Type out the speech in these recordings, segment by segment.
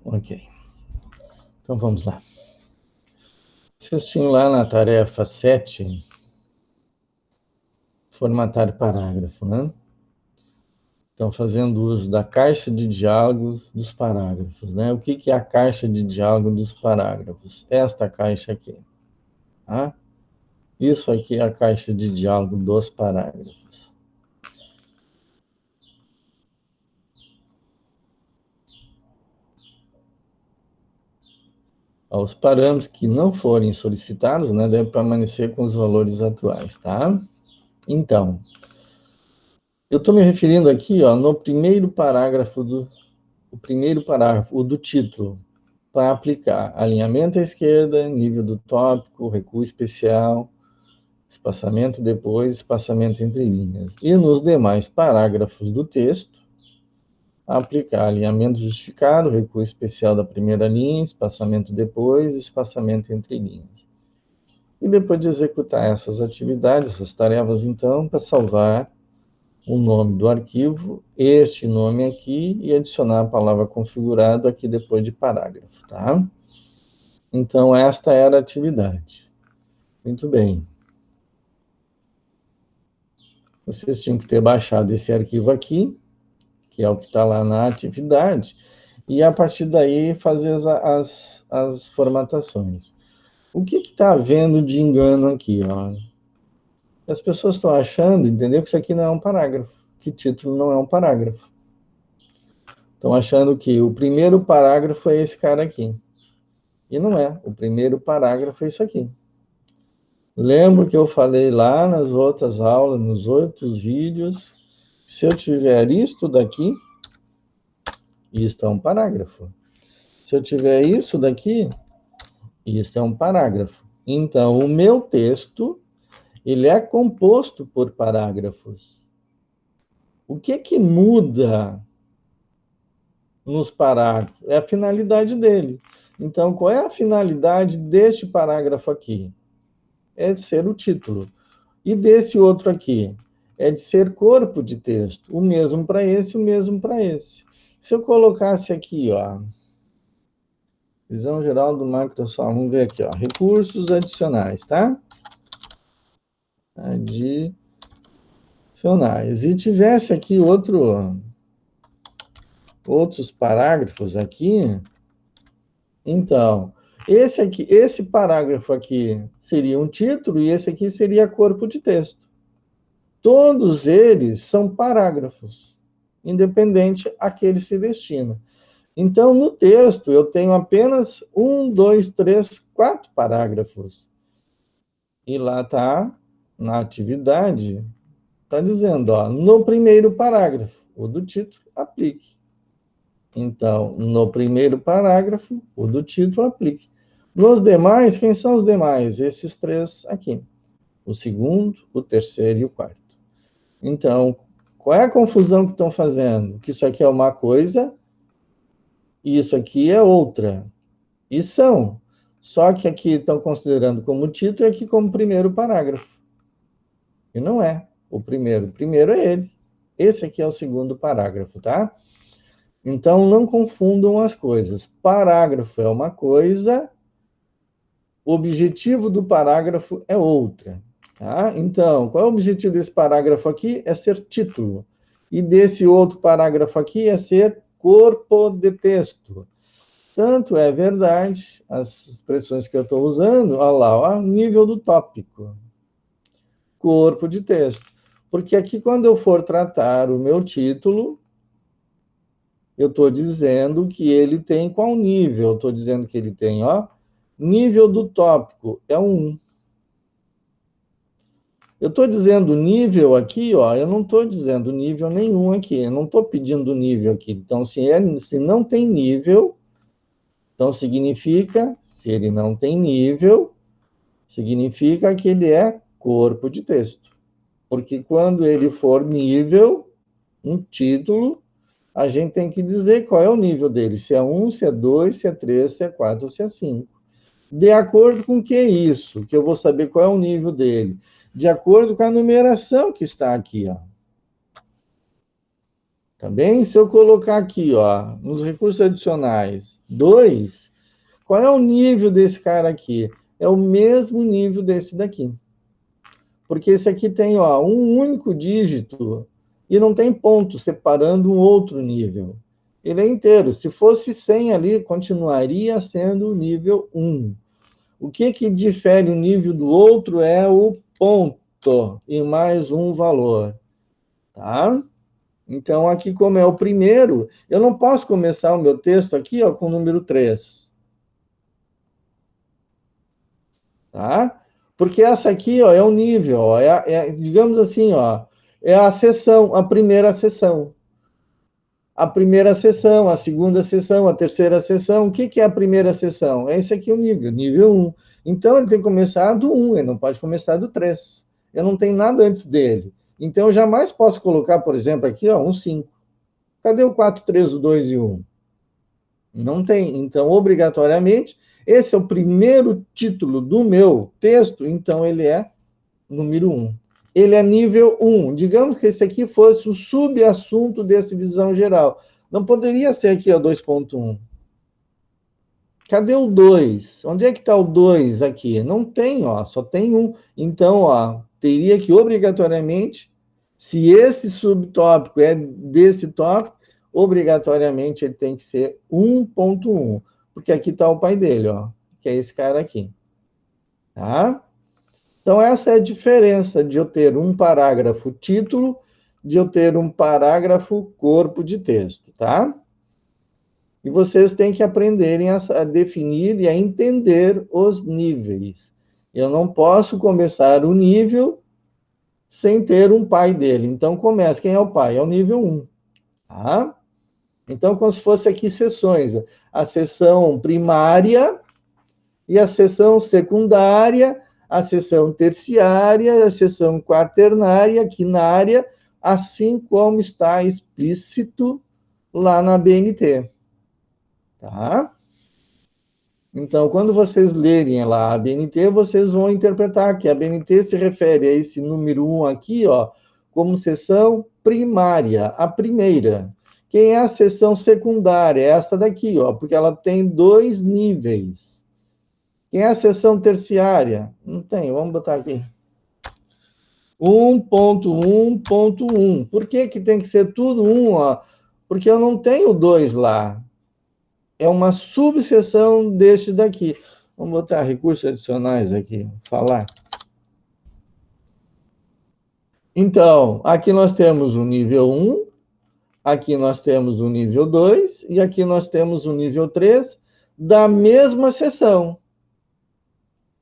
Ok. Então vamos lá. Vocês tinham lá na tarefa 7, formatar parágrafo, né? Estão fazendo uso da caixa de diálogo dos parágrafos, né? O que é a caixa de diálogo dos parágrafos? Esta caixa aqui, tá? Isso aqui é a caixa de diálogo dos parágrafos. Os parâmetros que não forem solicitados, né, devem permanecer com os valores atuais, tá? Então, eu estou me referindo aqui, ó, no primeiro parágrafo o do título, para aplicar alinhamento à esquerda, nível do tópico, recuo especial, espaçamento depois, espaçamento entre linhas. E nos demais parágrafos do texto, aplicar alinhamento justificado, recuo especial da primeira linha, espaçamento depois, espaçamento entre linhas. E depois de executar essas atividades, essas tarefas, então, para salvar o nome do arquivo, este nome aqui, e adicionar a palavra configurado aqui depois de parágrafo, tá? Então, esta era a atividade. Muito bem. Vocês tinham que ter baixado esse arquivo aqui, que é o que está lá na atividade, e a partir daí fazer as formatações. O que está havendo de engano aqui? Ó? As pessoas estão achando, entendeu, que isso aqui não é um parágrafo, que título não é um parágrafo. Estão achando que o primeiro parágrafo é esse cara aqui. E não é. O primeiro parágrafo é isso aqui. Lembro que eu falei lá nas outras aulas, nos outros vídeos, se eu tiver isto daqui, isto é um parágrafo. Se eu tiver isso daqui, isto é um parágrafo. Então, o meu texto, ele é composto por parágrafos. O que muda nos parágrafos? É a finalidade dele. Então, qual é a finalidade deste parágrafo aqui? É de ser o título. E desse outro aqui? É de ser corpo de texto. O mesmo para esse, o mesmo para esse. Se eu colocasse aqui, ó, visão geral do Microsoft, vamos ver aqui, ó, recursos adicionais, tá? Adicionais. E tivesse aqui outros parágrafos aqui, então, esse parágrafo aqui seria um título e esse aqui seria corpo de texto. Todos eles são parágrafos, independente a que ele se destina. Então, no texto, eu tenho apenas 1, 2, 3, 4 parágrafos. E lá está, na atividade, está dizendo, ó, no primeiro parágrafo, o do título, aplique. Então, no primeiro parágrafo, o do título, aplique. Nos demais, quem são os demais? Esses três aqui. O segundo, o terceiro e o quarto. Então, qual é a confusão que estão fazendo? Que isso aqui é uma coisa e isso aqui é outra. E são. Só que aqui estão considerando como título e aqui como primeiro parágrafo. E não é o primeiro. O primeiro é ele. Esse aqui é o segundo parágrafo, tá? Então, não confundam as coisas. Parágrafo é uma coisa, o objetivo do parágrafo é outra. Tá? Então, qual é o objetivo desse parágrafo aqui? É ser título. E desse outro parágrafo aqui é ser corpo de texto. Tanto é verdade, as expressões que eu estou usando, olha lá, ó, nível do tópico, corpo de texto. Porque aqui, quando eu for tratar o meu título, eu estou dizendo que ele tem qual nível? Eu estou dizendo que ele tem, ó, nível do tópico, é 1. Eu estou dizendo nível aqui, ó, eu não estou dizendo nível nenhum aqui, eu não estou pedindo nível aqui. Então, se não tem nível, então significa, se ele não tem nível, significa que ele é corpo de texto. Porque quando ele for nível, um título, a gente tem que dizer qual é o nível dele, se é 1, se é 2, se é 3, se é 4 ou se é 5. De acordo com o que é isso? Que eu vou saber qual é o nível dele. De acordo com a numeração que está aqui, ó. Também, se eu colocar aqui, ó, nos recursos adicionais, 2, qual é o nível desse cara aqui? É o mesmo nível desse daqui. Porque esse aqui tem, ó, um único dígito e não tem ponto separando um outro nível. Ele é inteiro. Se fosse 100 ali, continuaria sendo o nível 1. O que difere um nível do outro é o ponto e mais um valor. Tá? Então, aqui, como é o primeiro, eu não posso começar o meu texto aqui, ó, com o número 3. Tá? Porque essa aqui, ó, é o nível, ó, digamos assim, ó, é a seção, a primeira seção. A primeira seção, a segunda seção, a terceira seção. O que é a primeira seção? É esse aqui o nível 1. Então, ele tem que começar do 1, ele não pode começar do 3. Eu não tenho nada antes dele. Então, eu jamais posso colocar, por exemplo, aqui, ó, um 5. Cadê o 4, 3, o 2 e o 1? Não tem. Então, obrigatoriamente, esse é o primeiro título do meu texto, então ele é número 1. Ele é nível 1. Digamos que esse aqui fosse o subassunto desse visão geral. Não poderia ser aqui, ó, 2.1. Cadê o 2? Onde é que está o 2 aqui? Não tem, ó, só tem 1. Então, ó, teria que obrigatoriamente, se esse subtópico é desse tópico, obrigatoriamente ele tem que ser 1.1, porque aqui está o pai dele, ó, que é esse cara aqui. Tá? Então, essa é a diferença de eu ter um parágrafo título, de eu ter um parágrafo corpo de texto, tá? E vocês têm que aprenderem a definir e a entender os níveis. Eu não posso começar o nível sem ter um pai dele. Então, começa. Quem é o pai? É o nível 1. Tá? Então, como se fosse aqui seções. A seção primária e a seção secundária, a seção terciária, a seção quaternária, quinária, assim como está explícito lá na BNT. Tá? Então, quando vocês lerem lá a BNT, vocês vão interpretar que a BNT se refere a esse número 1 aqui, ó, como seção primária, a primeira. Quem é a seção secundária? É essa daqui, ó, porque ela tem 2 níveis. Quem é a seção terciária? Não tem, vamos botar aqui. 1.1.1. Por que tem que ser tudo 1, ó? Porque eu não tenho 2 lá. É uma subseção deste daqui. Vamos botar recursos adicionais aqui, falar. Então, aqui nós temos o nível 1, aqui nós temos o nível 2, e aqui nós temos o nível 3 da mesma seção.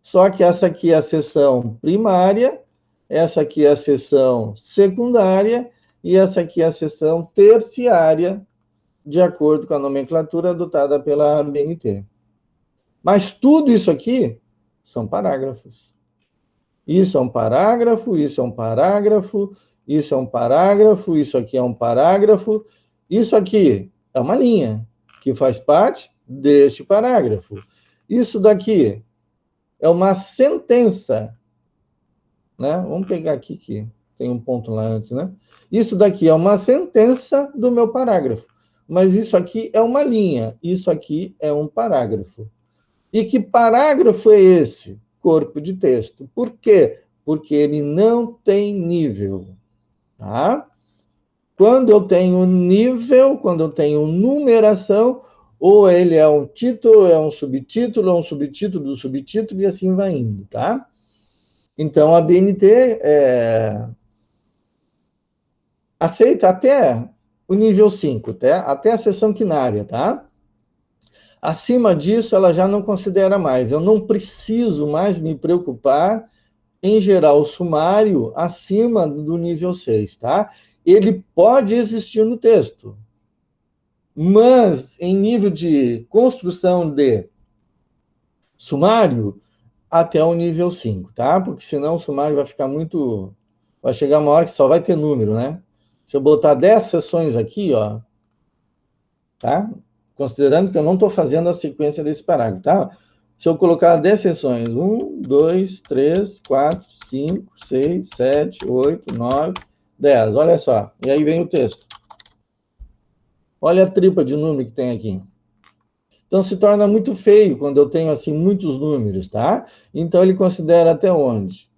Só que essa aqui é a seção primária, essa aqui é a seção secundária, e essa aqui é a seção terciária, de acordo com a nomenclatura adotada pela BNT. Mas tudo isso aqui são parágrafos. Isso é um parágrafo, isso é um parágrafo, isso é um parágrafo, isso aqui é um parágrafo, isso aqui é uma linha que faz parte deste parágrafo. Isso daqui é uma sentença, né? Vamos pegar aqui que tem um ponto lá antes, né? Isso daqui é uma sentença do meu parágrafo, mas isso aqui é uma linha, isso aqui é um parágrafo. E que parágrafo é esse? Corpo de texto. Por quê? Porque ele não tem nível. Tá? Quando eu tenho nível, quando eu tenho numeração, ou ele é um título, é um subtítulo do subtítulo, e assim vai indo, tá? Então, a BNT aceita até o nível 5, tá? Até a seção quinária, tá? Acima disso, ela já não considera mais. Eu não preciso mais me preocupar em gerar o sumário acima do nível 6, tá? Ele pode existir no texto, mas em nível de construção de sumário, até o nível 5, tá? Porque senão o sumário vai ficar muito... Vai chegar uma hora que só vai ter número, né? Se eu botar 10 seções aqui, ó, tá? Considerando que eu não estou fazendo a sequência desse parágrafo, tá? Se eu colocar 10 seções, 1, 2, 3, 4, 5, 6, 7, 8, 9, 10, olha só. E aí vem o texto. Olha a tripa de número que tem aqui. Então, se torna muito feio quando eu tenho, assim, muitos números, tá? Então, ele considera até onde?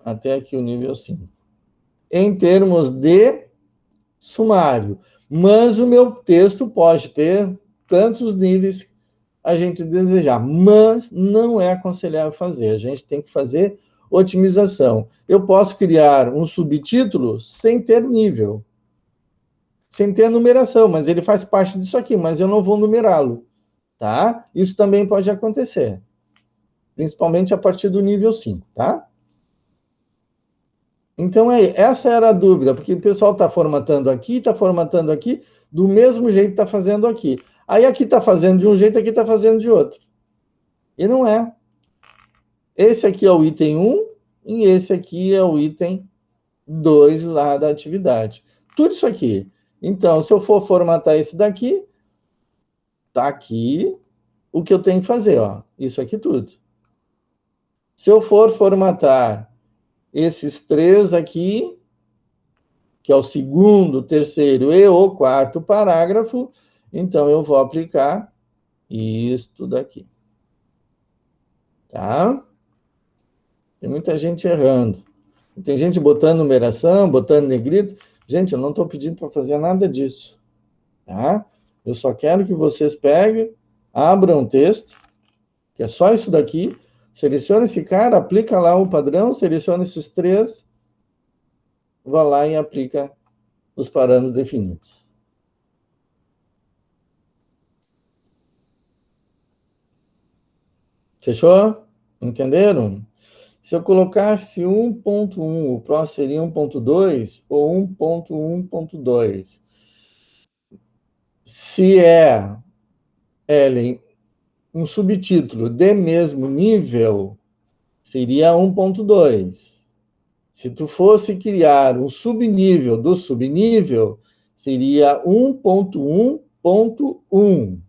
Até aqui o nível 5. Em termos de sumário. Mas o meu texto pode ter tantos níveis a gente desejar, mas não é aconselhável fazer. A gente tem que fazer otimização. Eu posso criar um subtítulo sem ter nível, sem ter numeração, mas ele faz parte disso aqui, mas eu não vou numerá-lo, tá? Isso também pode acontecer, principalmente a partir do nível 5, tá? Então, essa era a dúvida, porque o pessoal está formatando aqui, do mesmo jeito que está fazendo aqui. Aí aqui está fazendo de um jeito, aqui está fazendo de outro. E não é. Esse aqui é o item 1 e esse aqui é o item 2 lá da atividade. Tudo isso aqui. Então, se eu for formatar esse daqui, tá aqui o que eu tenho que fazer, ó. Isso aqui tudo. Se eu for formatar esses três aqui, que é o segundo, terceiro e o quarto parágrafo, então eu vou aplicar isto daqui. Tá? Tem muita gente errando. Tem gente botando numeração, botando negrito. Gente, eu não estou pedindo para fazer nada disso. Tá? Eu só quero que vocês peguem, abram o texto, que é só isso daqui, selecione esse cara, aplica lá o padrão, selecione esses três, vá lá e aplica os parâmetros definidos. Fechou? Entenderam? Se eu colocasse 1.1, o próximo seria 1.2 ou 1.1.2. Se é, Ellen, um subtítulo de mesmo nível, seria 1.2. Se tu fosse criar um subnível do subnível, seria 1.1.1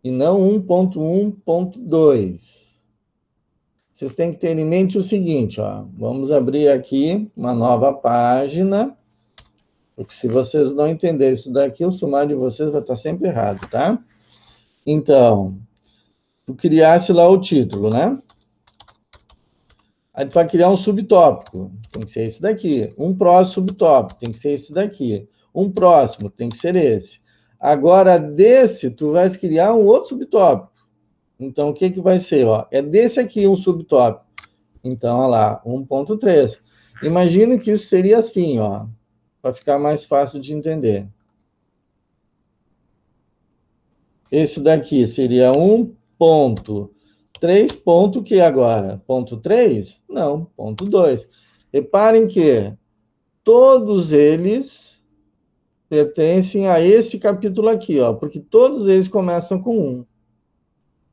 e não 1.1.2. Vocês têm que ter em mente o seguinte, ó. Vamos abrir aqui uma nova página, porque se vocês não entenderem isso daqui, o sumário de vocês vai estar sempre errado, tá? Então, tu criasse lá o título, né? Aí tu vai criar um subtópico, tem que ser esse daqui. Um próximo subtópico, tem que ser esse daqui. Um próximo, tem que ser esse. Agora, desse, tu vais criar um outro subtópico. Então, o que que vai ser? Ó? É desse aqui um subtópico. Então, olha lá, 1.3. Imagino que isso seria assim, ó, para ficar mais fácil de entender. Esse daqui seria 1.3, ponto que agora? Ponto 3? Não, ponto 2. Reparem que todos eles pertencem a esse capítulo aqui, ó, porque todos eles começam com 1.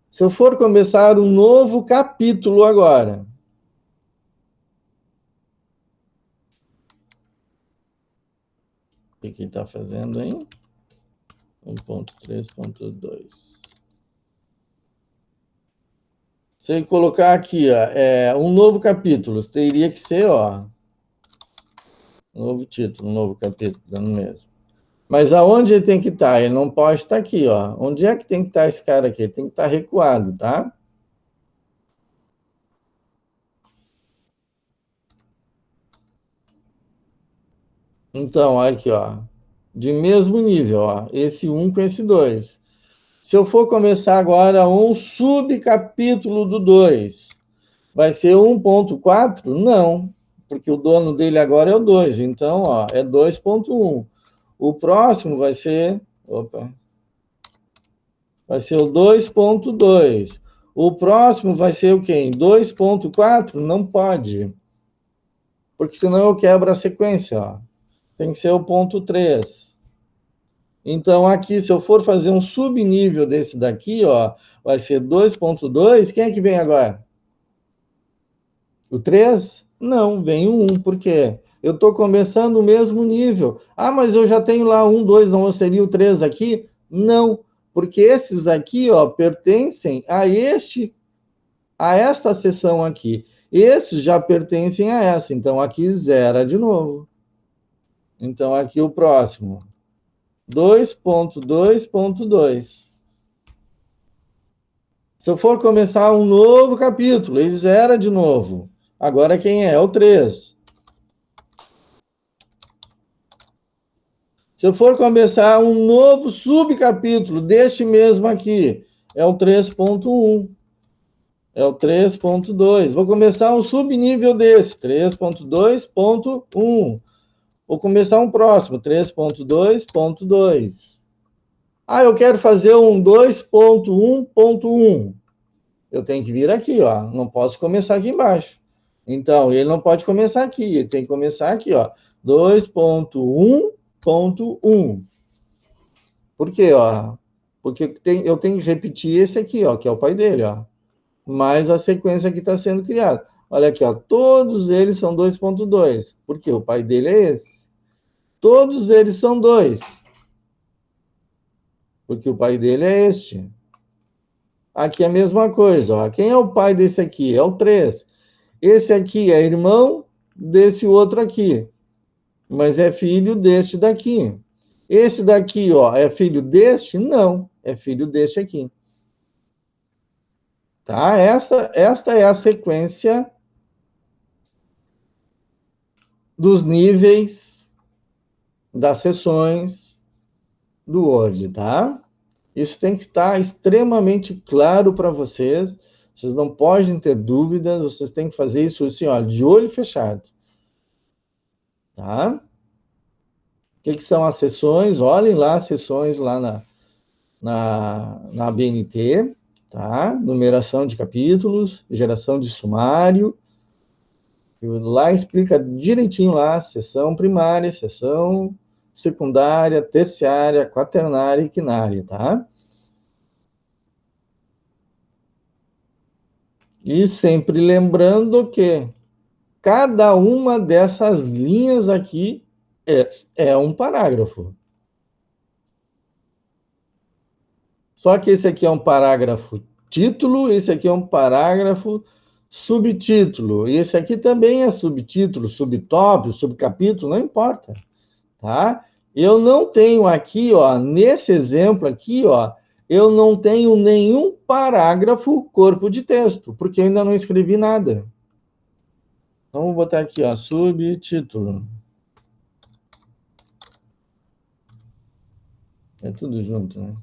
Se eu for começar um novo capítulo agora, o que ele está fazendo aí? 1.3.2. Se eu colocar aqui, ó, um novo capítulo, teria que ser, ó, um novo título, um novo capítulo, dando mesmo. Mas aonde ele tem que estar? Ele não pode estar aqui, ó. Onde é que tem que estar esse cara aqui? Ele tem que estar recuado, tá? Então, aqui, ó, de mesmo nível, ó, esse 1 com esse 2. Se eu for começar agora um subcapítulo do 2, vai ser 1.4? Não, porque o dono dele agora é o 2. Então, ó, é 2.1. O próximo vai ser, vai ser o 2.2. O próximo vai ser o quê? 2.4? Não pode, porque senão eu quebro a sequência, ó. Tem que ser o ponto 3. Então, aqui, se eu for fazer um subnível desse daqui, ó, vai ser 2.2. Quem é que vem agora? O 3? Não, vem o 1. Por quê? Eu estou começando o mesmo nível. Ah, mas eu já tenho lá 1, 2, não seria o 3 aqui? Não, porque esses aqui, ó, pertencem a esta seção aqui. Esses já pertencem a essa, então aqui zera de novo. Então, aqui o próximo. 2.2.2. Se eu for começar um novo capítulo, ele zera de novo. Agora quem é? É o 3. Se eu for começar um novo subcapítulo deste mesmo aqui, é o 3.1. É o 3.2. Vou começar um subnível desse, 3.2.1. Vou começar um próximo, 3.2.2. Ah, eu quero fazer um 2.1.1. Eu tenho que vir aqui, ó. Não posso começar aqui embaixo. Então, ele não pode começar aqui. Ele tem que começar aqui, ó. 2.1.1. Por quê, ó? Porque eu tenho que repetir esse aqui, ó, que é o pai dele, ó. Mais a sequência que está sendo criada. Olha aqui, ó. Todos eles são 2.2. Por quê? O pai dele é esse. Todos eles são 2. Porque o pai dele é este. Aqui é a mesma coisa, ó. Quem é o pai desse aqui? É o 3. Esse aqui é irmão desse outro aqui, mas é filho deste daqui. Esse daqui, ó, é filho deste? Não, é filho deste aqui. Tá? Esta é a sequência dos níveis das seções do Word, tá? Isso tem que estar extremamente claro para vocês. Vocês não podem ter dúvidas, vocês têm que fazer isso assim, ó, de olho fechado. Tá? O que são as sessões? Olhem lá as sessões lá na BNT, tá? Numeração de capítulos, geração de sumário. Lá explica direitinho lá, sessão primária, sessão secundária, terciária, quaternária e quinária, tá? E sempre lembrando que cada uma dessas linhas aqui é um parágrafo. Só que esse aqui é um parágrafo título, esse aqui é um parágrafo subtítulo, e esse aqui também é subtítulo, subtópico, subcapítulo, não importa, tá? Eu não tenho aqui, ó, nesse exemplo aqui, ó, eu não tenho nenhum parágrafo corpo de texto, porque eu ainda não escrevi nada. Então, vou botar aqui, ó, subtítulo. É tudo junto, né?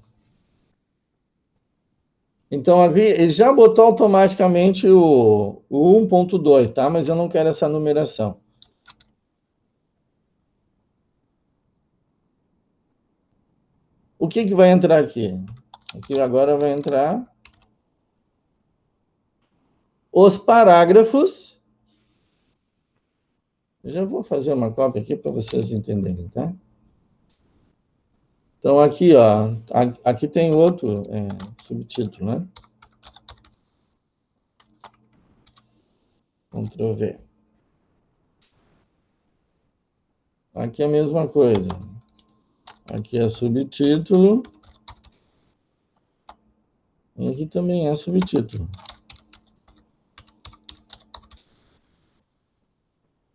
Então, aqui, ele já botou automaticamente o 1.2, tá? Mas eu não quero essa numeração. O que vai entrar aqui? Aqui agora vai entrar os parágrafos. Eu já vou fazer uma cópia aqui para vocês entenderem, tá? Então, aqui, ó, aqui tem outro subtítulo, né? Ctrl V. Aqui é a mesma coisa. Aqui é subtítulo. E aqui também é subtítulo.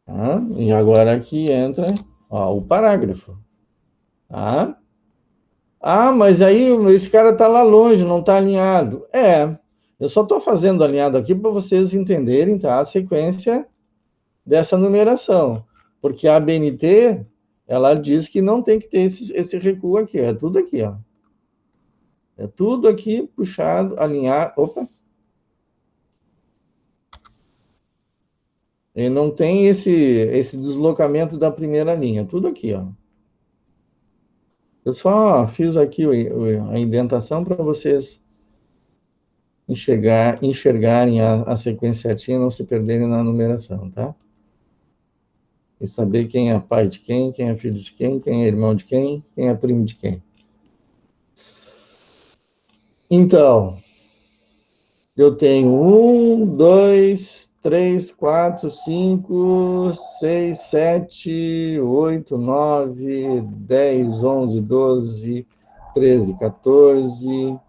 Tá? E agora aqui entra, ó, o parágrafo. Tá? Ah, mas aí esse cara está lá longe, não está alinhado. Eu só estou fazendo alinhado aqui para vocês entenderem, tá? A sequência dessa numeração. Porque a ABNT, ela diz que não tem que ter esse recuo aqui. É tudo aqui, ó. É tudo aqui puxado, alinhado. Opa! E não tem esse deslocamento da primeira linha. Tudo aqui, ó. Eu só fiz aqui a indentação para vocês enxergarem a sequência certinha e não se perderem na numeração, tá? E saber quem é pai de quem é filho de quem é irmão de quem é primo de quem. Então, eu tenho 1, 2, 3, 4, 5, 6, 7, 8, 9, 10, 11, 12, 13, 14,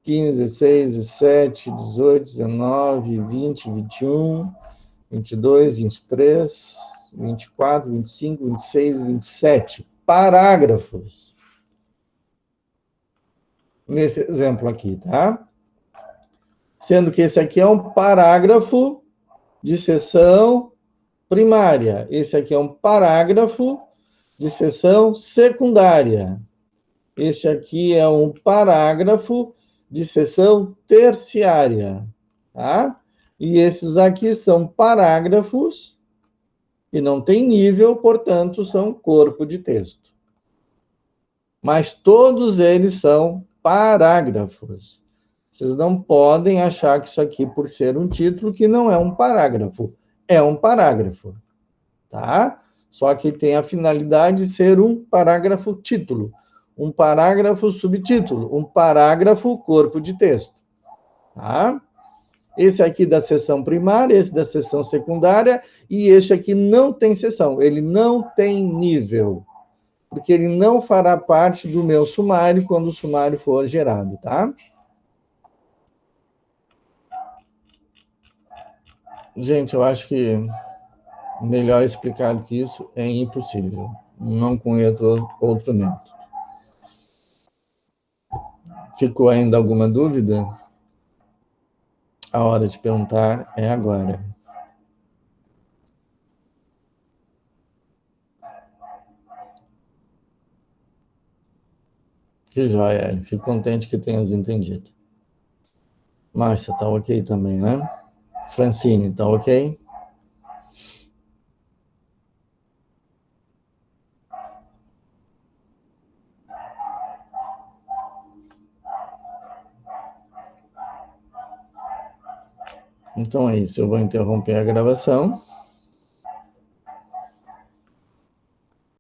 15, 16, 17, 18, 19, 20, 21, 22, 23, 24, 25, 26, 27. Parágrafos. Nesse exemplo aqui, tá? Sendo que esse aqui é um parágrafo de seção primária. Esse aqui é um parágrafo de seção secundária. Este aqui é um parágrafo de seção terciária, tá? E esses aqui são parágrafos e não tem nível, portanto, são corpo de texto. Mas todos eles são parágrafos. Vocês não podem achar que isso aqui, por ser um título, que não é um parágrafo. É um parágrafo, tá? Só que tem a finalidade de ser um parágrafo título, um parágrafo subtítulo, um parágrafo corpo de texto, tá? Esse aqui da seção primária, esse da seção secundária, e este aqui não tem seção, ele não tem nível, porque ele não fará parte do meu sumário quando o sumário for gerado, tá? Gente, eu acho que melhor explicar do que isso é impossível. Não conheço outro método. Ficou ainda alguma dúvida? A hora de perguntar é agora. Que joia, Ellen. Fico contente que tenhas entendido. Márcia, tá ok também, né? Francine, tá ok? Então é isso, eu vou interromper a gravação.